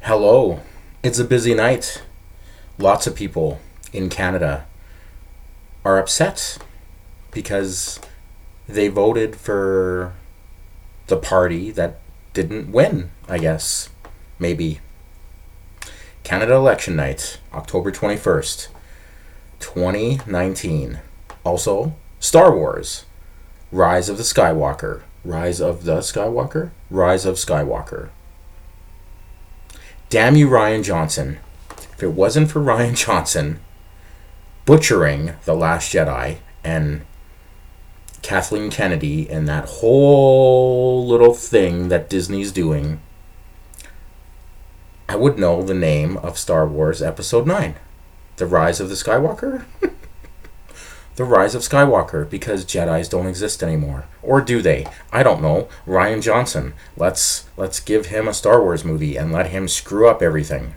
Hello. It's a busy night. Lots of people in Canada are upset because they voted for the party that didn't win, I guess. Maybe. Canada election night, October 21st, 2019. Also, Star Wars, Rise of the Skywalker. Rise of the Skywalker? Rise of Skywalker. Damn you, Rian Johnson. If it wasn't for Rian Johnson butchering The Last Jedi and Kathleen Kennedy and that whole little thing that Disney's doing, I would know the name of Star Wars Episode 9. The Rise of the Skywalker? The Rise of Skywalker, because Jedis don't exist anymore. Or do they? I don't know. Rian Johnson. Let's give him a Star Wars movie and let him screw up everything.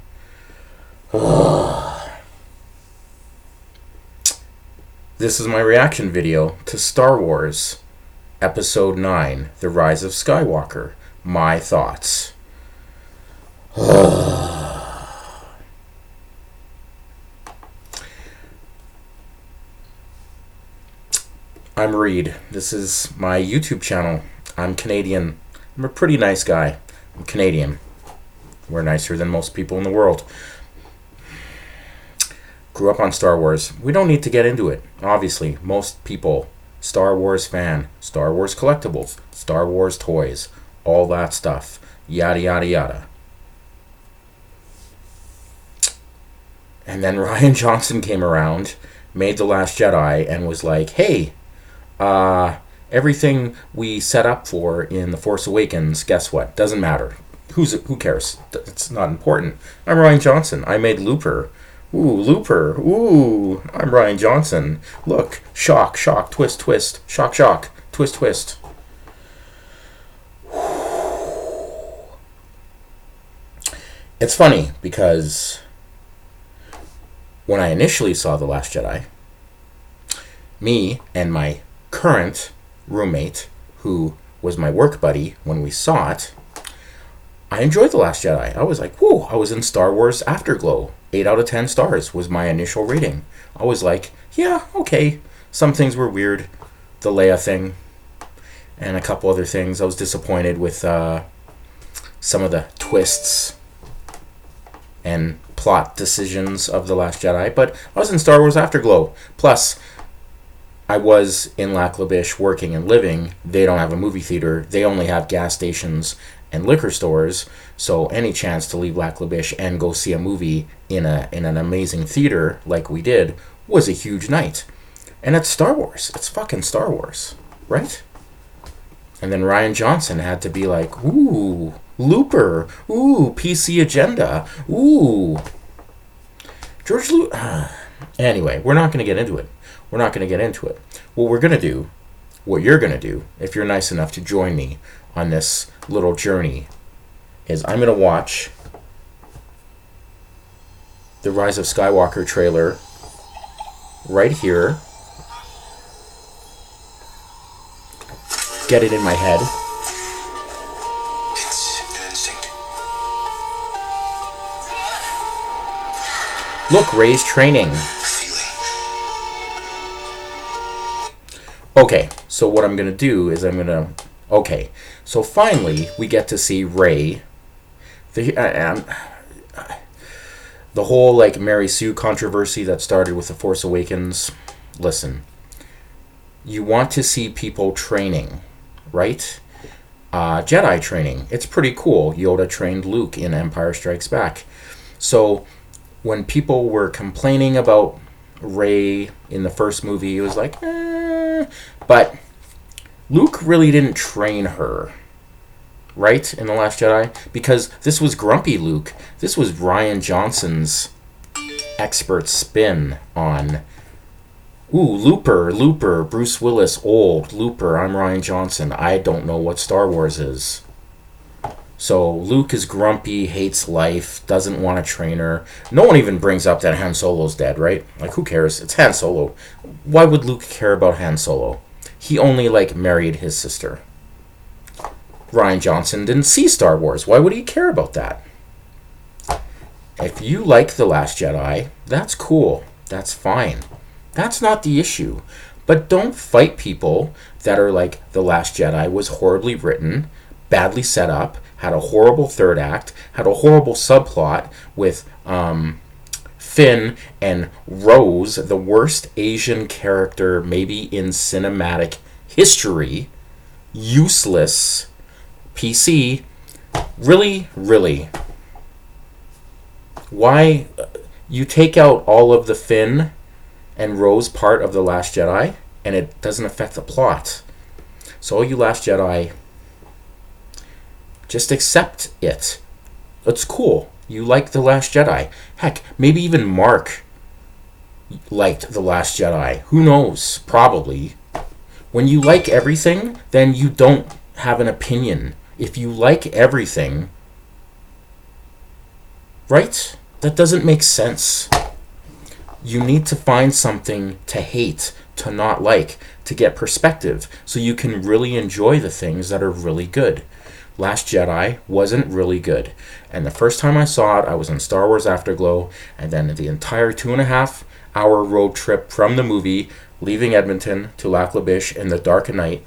This is my reaction video to Star Wars Episode 9, The Rise of Skywalker. My thoughts. I'm Reed. This is my YouTube channel. I'm Canadian. I'm a pretty nice guy. I'm Canadian. We're nicer than most people in the world. Grew up on Star Wars. We don't need to get into it. Obviously, most people, Star Wars fan, Star Wars collectibles, Star Wars toys, all that stuff. Yada, yada, yada. And then Rian Johnson came around, made The Last Jedi, and was like, hey, everything we set up for in The Force Awakens, guess what? Doesn't matter. Who cares? It's not important. I'm Rian Johnson. I made Looper. Ooh, Looper. Ooh, I'm Rian Johnson. Look, shock, shock, twist, twist. Shock, shock, twist, twist. It's funny because when I initially saw The Last Jedi, me and my current roommate, who was my work buddy when we saw it, I enjoyed The Last Jedi. I was like, whoa, I was in Star Wars Afterglow. 8 out of 10 stars was my initial rating. I was like, yeah, okay. Some things were weird. The Leia thing. And a couple other things. I was disappointed with some of the twists and plot decisions of The Last Jedi. But I was in Star Wars Afterglow. Plus, I was in Lac La Biche working and living. They don't have a movie theater. They only have gas stations and liquor stores. So any chance to leave Lac La Biche and go see a movie in an amazing theater like we did was a huge night. And it's Star Wars. It's fucking Star Wars, right? And then Rian Johnson had to be like, ooh, Looper, ooh, PC agenda, ooh. George Lucas. Anyway, we're not going to get into it. We're not going to get into it. What we're going to do, what you're going to do, if you're nice enough to join me on this little journey, is I'm going to watch the Rise of Skywalker trailer right here. Get it in my head. It's an instinct. Look, Rey's training. Feeling. Okay, so what I'm going to do is Okay, so finally we get to see Rey. The whole like Mary Sue controversy that started with The Force Awakens. Listen, you want to see people training, right? Jedi training. It's pretty cool. Yoda trained Luke in Empire Strikes Back. So when people were complaining about Rey in the first movie, it was like, but Luke really didn't train her, right, in The Last Jedi? Because this was grumpy Luke. This was Rian Johnson's expert spin on, ooh, Looper, Bruce Willis, old, Looper, I'm Rian Johnson, I don't know what Star Wars is. So Luke is grumpy, hates life, doesn't want to train her. No one even brings up that Han Solo's dead, right? Like, who cares? It's Han Solo. Why would Luke care about Han Solo? He only, like, married his sister. Rian Johnson didn't see Star Wars. Why would he care about that? If you like The Last Jedi, that's cool. That's fine. That's not the issue. But don't fight people that are like, The Last Jedi was horribly written, badly set up, had a horrible third act, had a horrible subplot with Finn and Rose, the worst Asian character maybe in cinematic history, useless, PC. Really, really. Why you take out all of the Finn and Rose part of The Last Jedi and it doesn't affect the plot. So all you Last Jedi, just accept it. It's cool. You like The Last Jedi. Heck, maybe even Mark liked The Last Jedi. Who knows? Probably. When you like everything, then you don't have an opinion. If you like everything, right? That doesn't make sense. You need to find something to hate, to not like, to get perspective, so you can really enjoy the things that are really good. Last Jedi wasn't really good. And the first time I saw it, I was in Star Wars Afterglow, and then the entire 2.5-hour road trip from the movie, leaving Edmonton to Lac La Biche in the dark of night,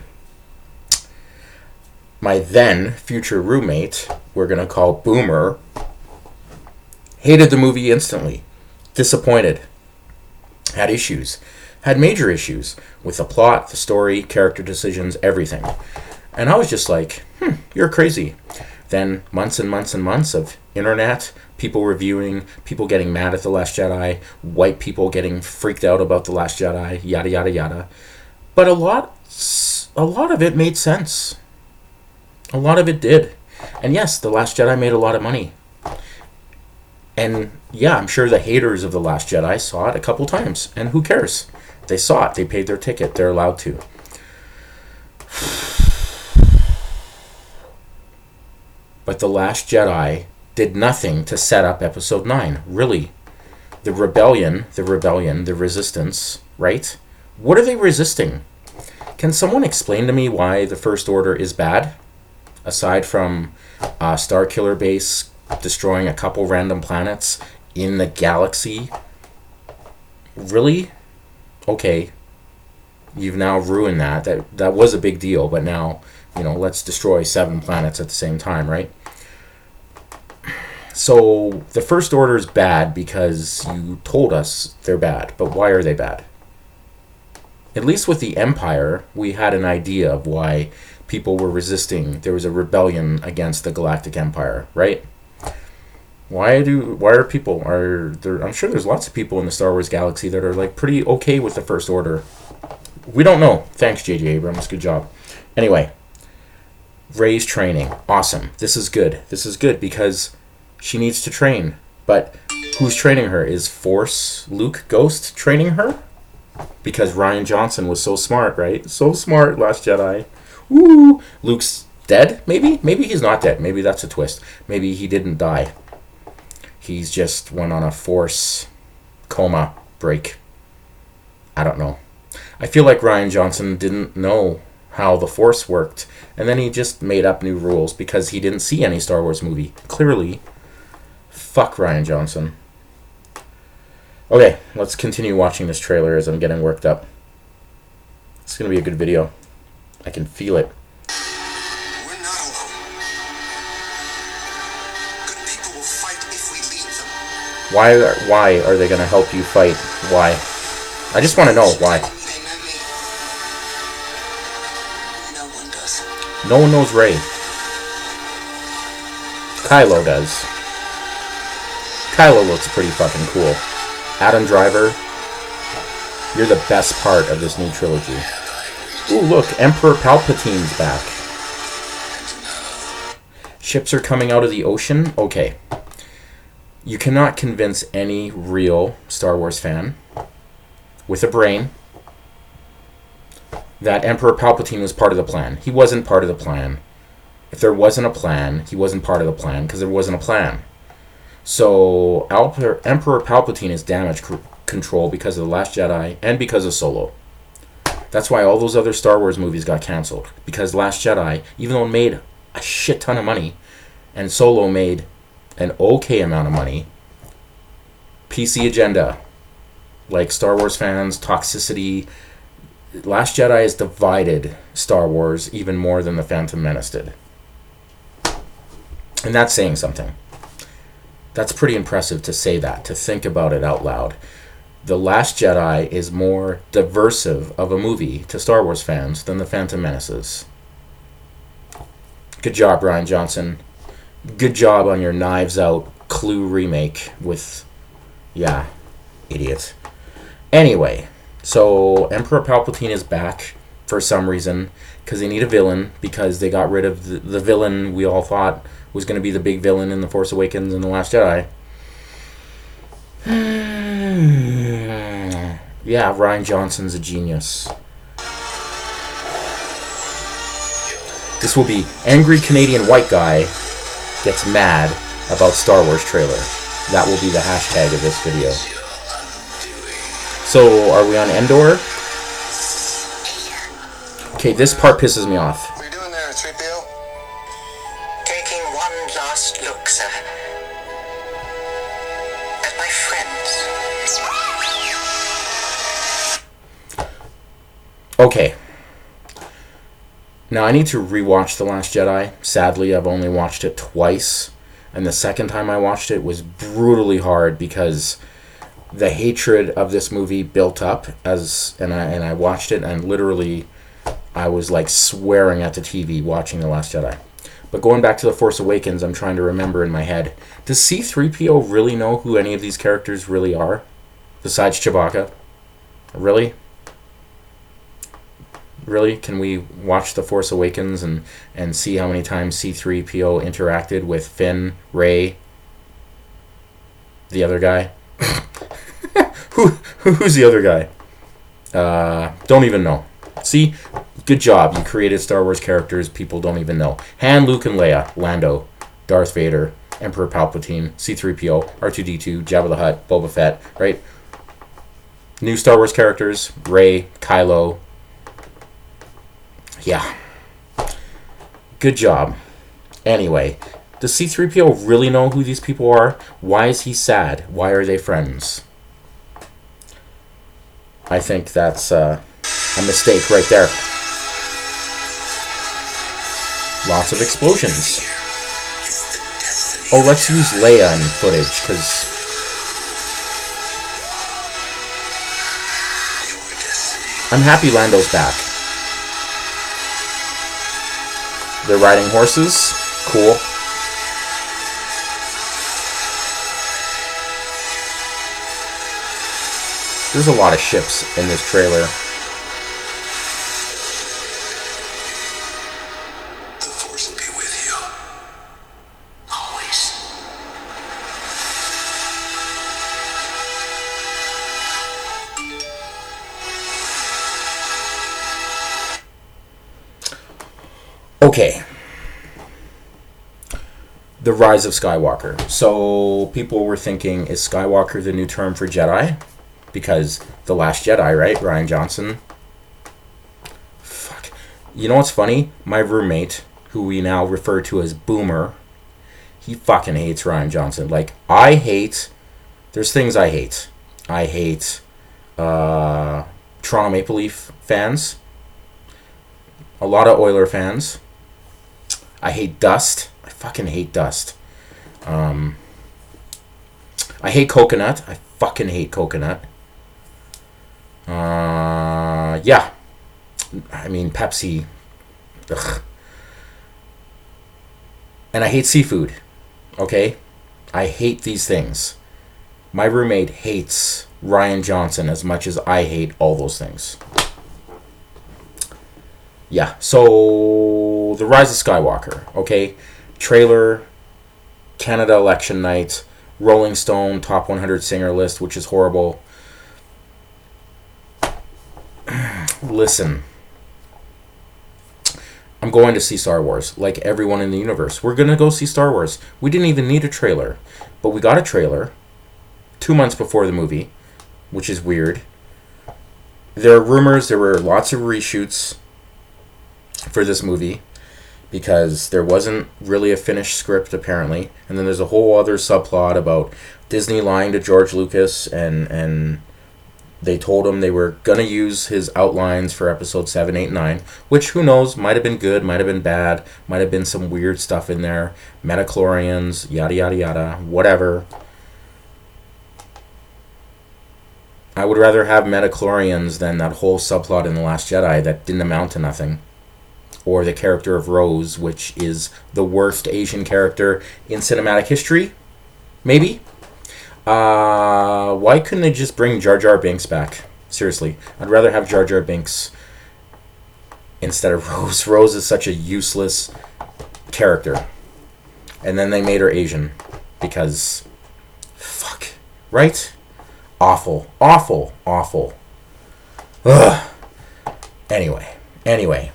my then future roommate, we're going to call Boomer, hated the movie instantly. Disappointed. Had issues. Had major issues with the plot, the story, character decisions, everything. And I was just like, you're crazy. Then months and months and months of internet, people reviewing, people getting mad at The Last Jedi, white people getting freaked out about The Last Jedi, yada, yada, yada. But a lot of it made sense. A lot of it did. And yes, The Last Jedi made a lot of money. And yeah, I'm sure the haters of The Last Jedi saw it a couple times. And who cares? They saw it. They paid their ticket. They're allowed to. But The Last Jedi did nothing to set up Episode 9. Really. The rebellion, the resistance, right? What are they resisting? Can someone explain to me why the First Order is bad? Aside from Starkiller Base destroying a couple random planets in the galaxy. Really? Okay. You've now ruined that. That was a big deal, but now, let's destroy 7 planets at the same time, right? So, the First Order is bad because you told us they're bad, but why are they bad? At least with the Empire, we had an idea of why people were resisting. There was a rebellion against the Galactic Empire, right? I'm sure there's lots of people in the Star Wars galaxy that are like pretty okay with the First Order. We don't know. Thanks, J.J. Abrams. Good job. Anyway, Rey's training. Awesome. This is good. This is good because she needs to train. But who's training her? Is Force Luke Ghost training her? Because Rian Johnson was so smart, right? So smart, Last Jedi. Woo! Luke's dead, maybe? Maybe he's not dead. Maybe that's a twist. Maybe he didn't die. He's just went on a Force coma break. I don't know. I feel like Rian Johnson didn't know how the Force worked, and then he just made up new rules because he didn't see any Star Wars movie. Clearly, fuck Rian Johnson. Okay, let's continue watching this trailer as I'm getting worked up. It's going to be a good video. I can feel it. We're not alone. Good people will fight if we lead them. Why are they going to help you fight? Why? I just want to know why. No one does. No one knows Rey. Kylo does. Kylo looks pretty fucking cool. Adam Driver, you're the best part of this new trilogy. Ooh, look, Emperor Palpatine's back. Ships are coming out of the ocean? Okay. You cannot convince any real Star Wars fan with a brain that Emperor Palpatine was part of the plan. He wasn't part of the plan. If there wasn't a plan, he wasn't part of the plan because there wasn't a plan. So, Emperor Palpatine is damage control because of The Last Jedi and because of Solo. That's why all those other Star Wars movies got canceled. Because Last Jedi, even though it made a shit ton of money, and Solo made an okay amount of money. PC agenda, like Star Wars fans, toxicity. Last Jedi has divided Star Wars even more than The Phantom Menace did. And that's saying something. That's pretty impressive to say that, to think about it out loud. The Last Jedi is more diversive of a movie to Star Wars fans than The Phantom Menace is. Good job, Rian Johnson. Good job on your Knives Out Clue remake with... Yeah, idiot. Anyway, so Emperor Palpatine is back for some reason because they need a villain, because they got rid of the villain we all thought was going to be the big villain in The Force Awakens and The Last Jedi. Yeah, Rian Johnson's a genius. This will be Angry Canadian White Guy Gets Mad About Star Wars Trailer. That will be the hashtag of this video. So, are we on Endor? Okay, this part pisses me off. What are you doing there, 3PO? Taking one last look, sir. At my friends. Okay. Now, I need to rewatch The Last Jedi. Sadly, I've only watched it twice. And the second time I watched it was brutally hard because the hatred of this movie built up and I watched it, and literally I was like swearing at the TV watching The Last Jedi. But going back to The Force Awakens, I'm trying to remember in my head, does C-3PO really know who any of these characters really are? Besides Chewbacca? Really? Really? Can we watch The Force Awakens and see how many times C-3PO interacted with Finn, Rey, the other guy? Who's the other guy? Don't even know. See? Good job. You created Star Wars characters people don't even know. Han, Luke, and Leia. Lando. Darth Vader. Emperor Palpatine. C-3PO. R2-D2. Jabba the Hutt. Boba Fett. Right? New Star Wars characters. Rey. Kylo. Yeah. Good job. Anyway, does C-3PO really know who these people are? Why is he sad? Why are they friends? I think that's a mistake right there. Lots of explosions. Oh, let's use Leia in footage, because... I'm happy Lando's back. They're riding horses. Cool. There's a lot of ships in this trailer. The Force will be with you. Always. Okay. The Rise of Skywalker. So people were thinking, is Skywalker the new term for Jedi? Because The Last Jedi, right? Rian Johnson. Fuck. You know what's funny? My roommate, who we now refer to as Boomer, he fucking hates Rian Johnson. Like, I hate... There's things I hate. I hate Toronto Maple Leaf fans. A lot of Oiler fans. I hate dust. I fucking hate dust. I hate coconut. I fucking hate coconut. Yeah. I mean, Pepsi. Ugh. And I hate seafood. Okay? I hate these things. My roommate hates Rian Johnson as much as I hate all those things. Yeah, so The Rise of Skywalker, okay? Trailer, Canada election night, Rolling Stone top 100 singer list, which is horrible. Listen, I'm going to see Star Wars, like everyone in the universe. We're going to go see Star Wars. We didn't even need a trailer, but we got a trailer 2 months before the movie, which is weird. There are rumors there were lots of reshoots for this movie because there wasn't really a finished script apparently, and then there's a whole other subplot about Disney lying to George Lucas, and they told him they were gonna use his outlines for episode 7, 8, 9, which who knows, might have been good, might have been bad, might have been some weird stuff in there, metachlorians, yada yada yada, whatever. I would rather have metachlorians than that whole subplot in The Last Jedi that didn't amount to nothing. Or the character of Rose, which is the worst Asian character in cinematic history. Maybe. Why couldn't they just bring Jar Jar Binks back? Seriously. I'd rather have Jar Jar Binks instead of Rose. Rose is such a useless character. And then they made her Asian. Because... fuck. Right? Awful. Awful. Awful. Ugh. Anyway.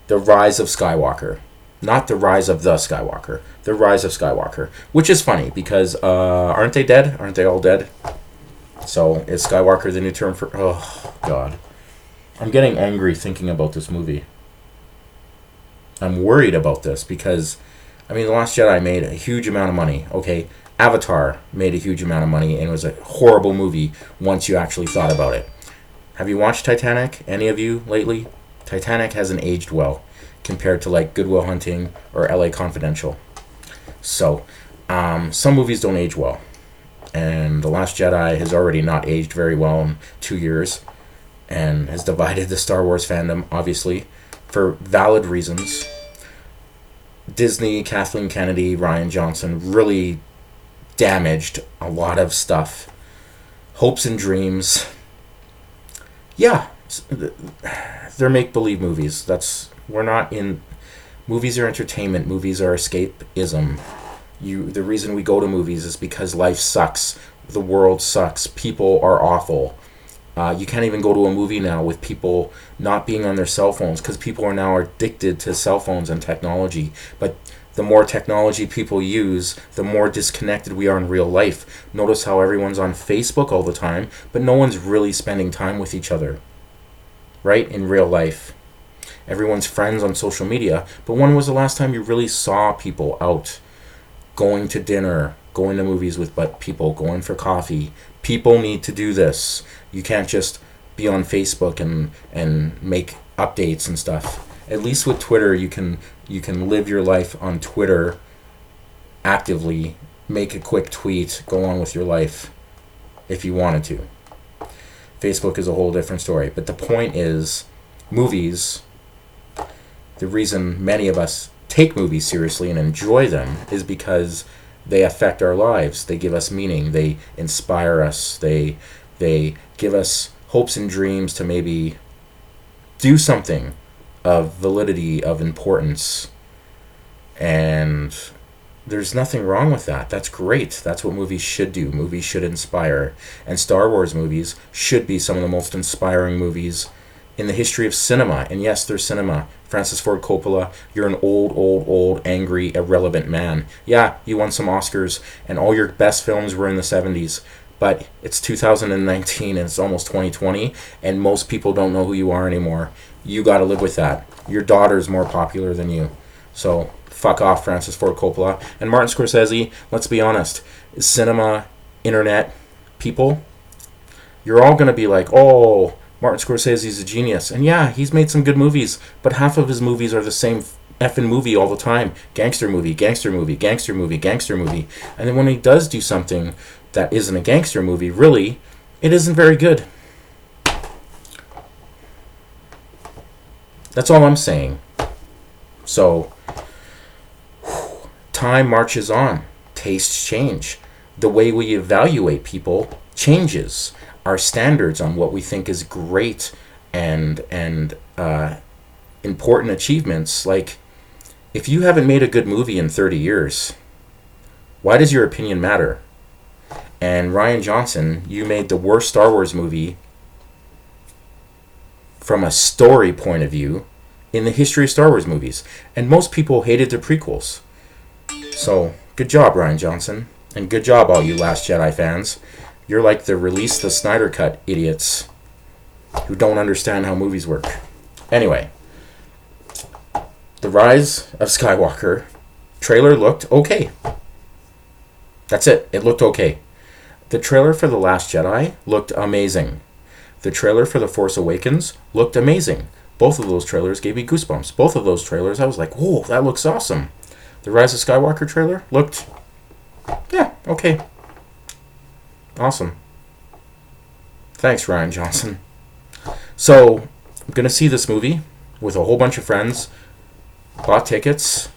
The Rise of Skywalker. Not the Rise of the Skywalker. The Rise of Skywalker. Which is funny, because aren't they dead? Aren't they all dead? So, is Skywalker the new term for... oh, God. I'm getting angry thinking about this movie. I'm worried about this, because... I mean, The Last Jedi made a huge amount of money. Okay, Avatar made a huge amount of money, and it was a horrible movie once you actually thought about it. Have you watched Titanic? Any of you lately? Titanic hasn't aged well compared to like Good Will Hunting or LA Confidential. So, some movies don't age well. And The Last Jedi has already not aged very well in 2 years and has divided the Star Wars fandom, obviously, for valid reasons. Disney, Kathleen Kennedy, Rian Johnson really damaged a lot of stuff. Hopes and dreams. Yeah, they're make-believe movies. We're not in... Movies are entertainment. Movies are escapism. The reason we go to movies is because life sucks. The world sucks. People are awful. You can't even go to a movie now with people not being on their cell phones because people are now addicted to cell phones and technology. But the more technology people use, the more disconnected we are in real life. Notice how everyone's on Facebook all the time, but no one's really spending time with each other. Right? In real life. Everyone's friends on social media, but when was the last time you really saw people out? Going to dinner, going to movies with people, going for coffee. People need to do this. You can't just be on Facebook and make updates and stuff. At least with Twitter, you can live your life on Twitter actively, make a quick tweet, go on with your life if you wanted to. Facebook is a whole different story. But the point is, movies, the reason many of us take movies seriously and enjoy them is because they affect our lives. They give us meaning. They inspire us. They give us hopes and dreams to maybe do something of validity, of importance. And there's nothing wrong with that. That's great. That's what movies should do. Movies should inspire. And Star Wars movies should be some of the most inspiring movies in the history of cinema. And yes, they're cinema. Francis Ford Coppola, you're an old, angry, irrelevant man. Yeah, you won some Oscars, and all your best films were in the 70s. But it's 2019, and it's almost 2020, and most people don't know who you are anymore. You gotta live with that. Your daughter's more popular than you. So, fuck off, Francis Ford Coppola. And Martin Scorsese, let's be honest, cinema, internet, people, you're all gonna be like, oh, Martin Scorsese's a genius. And yeah, he's made some good movies, but half of his movies are the same effing movie all the time. Gangster movie, gangster movie, gangster movie, gangster movie. And then when he does do something that isn't a gangster movie, really, it isn't very good. That's all I'm saying. So, time marches on. Tastes change. The way we evaluate people changes. Our standards on what we think is great and important achievements. Like, if you haven't made a good movie in 30 years, why does your opinion matter? And Rian Johnson, you made the worst Star Wars movie from a story point of view in the history of Star Wars movies. And most people hated the prequels. So, good job, Rian Johnson. And good job, all you Last Jedi fans. You're like the release the Snyder Cut idiots who don't understand how movies work. Anyway, The Rise of Skywalker trailer looked okay. That's it. It looked okay. The trailer for The Last Jedi looked amazing. The trailer for The Force Awakens looked amazing. Both of those trailers gave me goosebumps. Both of those trailers, I was like, whoa, that looks awesome. The Rise of Skywalker trailer looked, yeah, okay. Awesome. Thanks, Rian Johnson. So, I'm going to see this movie with a whole bunch of friends. Bought tickets.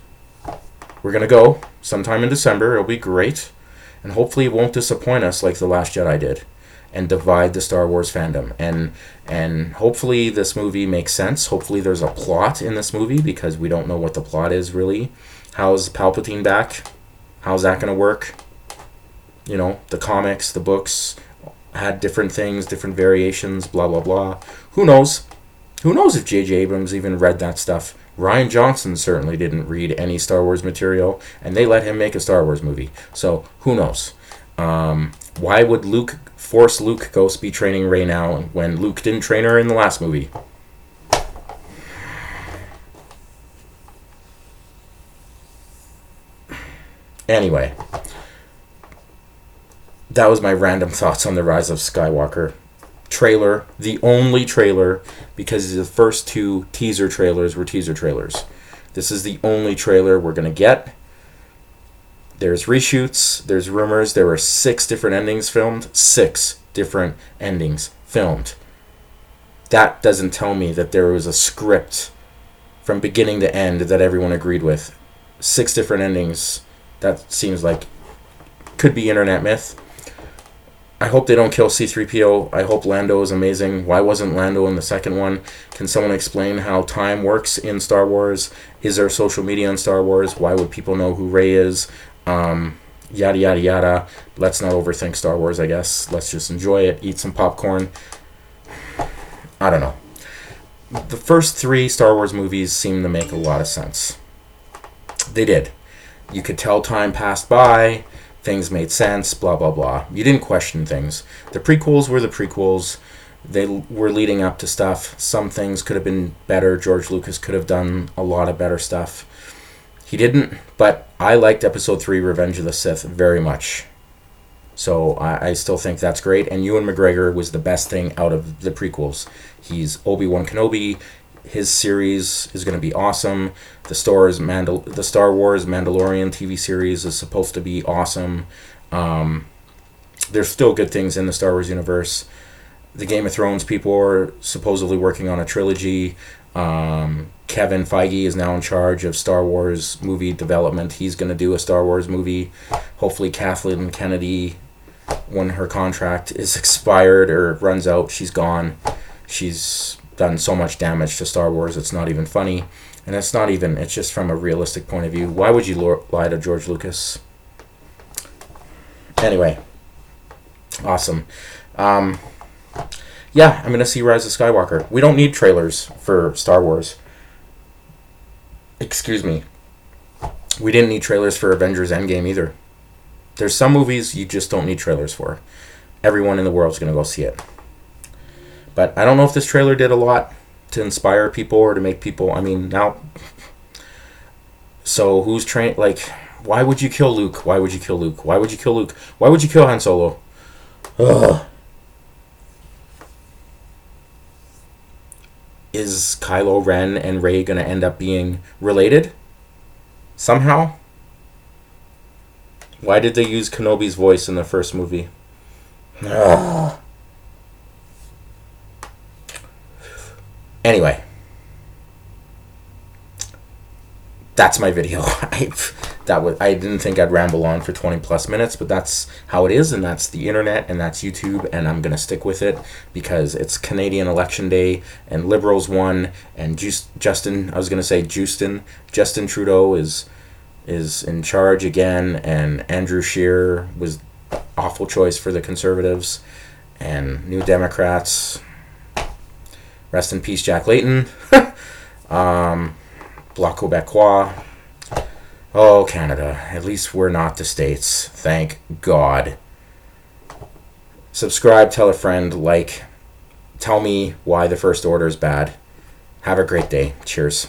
We're going to go sometime in December. It'll be great. And hopefully it won't disappoint us like The Last Jedi did and divide the Star Wars fandom. And hopefully this movie makes sense. Hopefully there's a plot in this movie because we don't know what the plot is really. How's Palpatine back? How's that going to work? You know, the comics, the books had different things, different variations, blah, blah, blah. Who knows? Who knows if J.J. Abrams even read that stuff? Rian Johnson certainly didn't read any Star Wars material, and they let him make a Star Wars movie. So, who knows? Why would Luke force Luke go be training Rey now when Luke didn't train her in the last movie? Anyway, that was my random thoughts on The Rise of Skywalker trailer, the only trailer, because the first two teaser trailers were teaser trailers. This is the only trailer we're going to get. There's reshoots, there's rumors, there were 6 different endings filmed. 6 different endings filmed. That doesn't tell me that there was a script from beginning to end that everyone agreed with. 6 different endings, that seems like could be internet myth. I hope they don't kill C-3PO. I hope Lando is amazing. Why wasn't Lando in the second one? Can someone explain how time works in Star Wars? Is there social media in Star Wars? Why would people know who Rey is? Yada, yada, yada. Let's not overthink Star Wars, I guess. Let's just enjoy it. Eat some popcorn. I don't know. The first 3 Star Wars movies seem to make a lot of sense. They did. You could tell time passed by. Things made sense, blah, blah, blah. You didn't question things. The prequels were the prequels. They were leading up to stuff. Some things could have been better. George Lucas could have done a lot of better stuff. He didn't, but I liked Episode 3, Revenge of the Sith, very much. So I still think that's great. And Ewan McGregor was the best thing out of the prequels. He's Obi-Wan Kenobi. His series is going to be awesome. The Star Wars Mandalorian TV series is supposed to be awesome. There's still good things in the Star Wars universe. The Game of Thrones people are supposedly working on a trilogy. Kevin Feige is now in charge of Star Wars movie development. He's going to do a Star Wars movie. Hopefully Kathleen Kennedy, when her contract is expired or runs out, she's gone. She's done so much damage to Star Wars, it's not even funny. And it's just from a realistic point of view. Why would you lie to George Lucas? Anyway, awesome. Yeah, I'm going to see Rise of Skywalker. We don't need trailers for Star Wars. Excuse me. We didn't need trailers for Avengers Endgame either. There's some movies you just don't need trailers for. Everyone in the world's going to go see it. But I don't know if this trailer did a lot to inspire people or to make people, now. So who's trained, why would you kill Luke? Why would you kill Luke? Why would you kill Luke? Why would you kill Han Solo? Ugh. Is Kylo Ren and Rey going to end up being related? Somehow? Why did they use Kenobi's voice in the first movie? Ugh. Anyway, that's my video. I didn't think I'd ramble on for 20 plus minutes, but that's how it is, and that's the internet, and that's YouTube, and I'm going to stick with it because it's Canadian election day, and Liberals won, and Justin Trudeau is in charge again, and Andrew Scheer was an awful choice for the Conservatives, and New Democrats. Rest in peace, Jack Layton. Bloc Quebecois. Oh, Canada. At least we're not the States. Thank God. Subscribe, tell a friend, like. Tell me why the First Order is bad. Have a great day. Cheers.